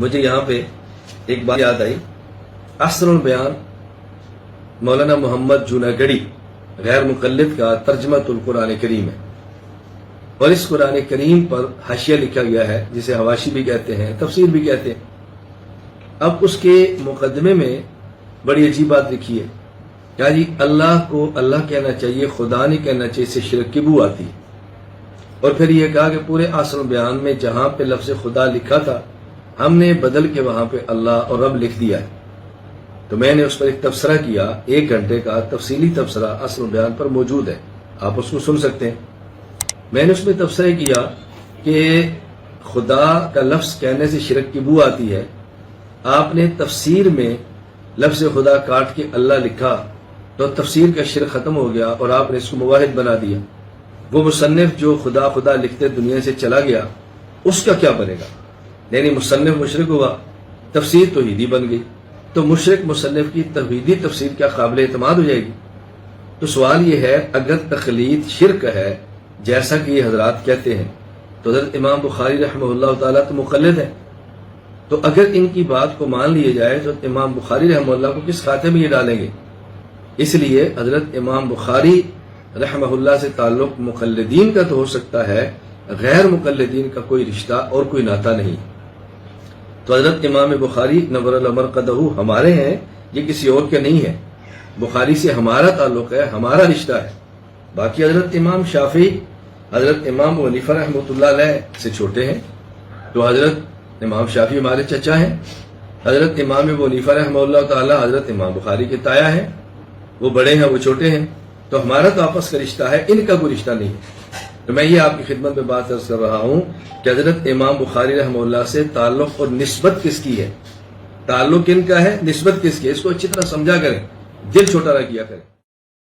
مجھے یہاں پہ ایک بات یاد آئی، احسن البیان مولانا محمد جوناگڑھی غیر مقلد کا ترجمۃ القرآن کریم ہے، اور اس قرآن کریم پر حاشیہ لکھا گیا ہے جسے حواشی بھی کہتے ہیں، تفسیر بھی کہتے ہیں۔ اب اس کے مقدمے میں بڑی عجیب بات لکھی ہے، کیا جی اللہ کو اللہ کہنا چاہیے، خدا نہیں کہنا چاہیے، اس سے شرک کی بو آتی ہے۔ اور پھر یہ کہا کہ پورے احسن البیان میں جہاں پہ لفظ خدا لکھا تھا ہم نے بدل کے وہاں پہ اللہ اور رب لکھ دیا ہے۔ تو میں نے اس پر ایک تبصرہ کیا، 1 گھنٹے کا تفصیلی تبصرہ احسن البیان پر موجود ہے، آپ اس کو سن سکتے ہیں۔ میں نے اس میں تبصرہ کیا کہ خدا کا لفظ کہنے سے شرک کی بو آتی ہے۔ آپ نے تفسیر میں لفظ خدا کاٹ کے اللہ لکھا تو تفسیر کا شرک ختم ہو گیا اور آپ نے اس کو مواحد بنا دیا۔ وہ مصنف جو خدا خدا لکھتے دنیا سے چلا گیا، اس کا کیا بنے گا؟ یعنی مصنف مشرک ہوا، تفسیر توحیدی بن گئی، تو مشرک مصنف کی توحیدی تفسیر کیا قابل اعتماد ہو جائے گی؟ تو سوال یہ ہے، اگر تقلید شرک ہے جیسا کہ یہ حضرات کہتے ہیں تو حضرت امام بخاری رحمہ اللہ تعالیٰ تو مقلد ہے، تو اگر ان کی بات کو مان لیا جائے تو امام بخاری رحمہ اللہ کو کس کھاتے میں یہ ڈالیں گے؟ اس لیے حضرت امام بخاری رحمہ اللہ سے تعلق مقلدین کا تو ہو سکتا ہے، غیر مقلدین کا کوئی رشتہ اور کوئی ناطہ نہیں۔ تو حضرت امام بخاری نور اللہ مرقدہ ہمارے ہیں، یہ کسی اور کے نہیں ہے، بخاری سے ہمارا تعلق ہے، ہمارا رشتہ ہے۔ باقی حضرت امام شافعی، حضرت امام ابو حنیفہ رحمۃ اللہ علیہ سے چھوٹے ہیں، تو حضرت امام شافعی ہمارے چچا ہیں، حضرت امام ابو حنیفہ رحمہ اللہ تعالی حضرت امام بخاری کے تایا ہیں، وہ بڑے ہیں وہ چھوٹے ہیں، تو ہمارا تو آپس کا رشتہ ہے، ان کا کوئی رشتہ نہیں ہے۔ تو میں یہ آپ کی خدمت میں بات عرض کر رہا ہوں کہ حضرت امام بخاری رحمہ اللہ سے تعلق اور نسبت کس کی ہے؟ تعلق ان کا ہے، نسبت کس کی ہے؟ اس کو اچھی طرح سمجھا کریں، دل چھوٹا نہ کیا کریں۔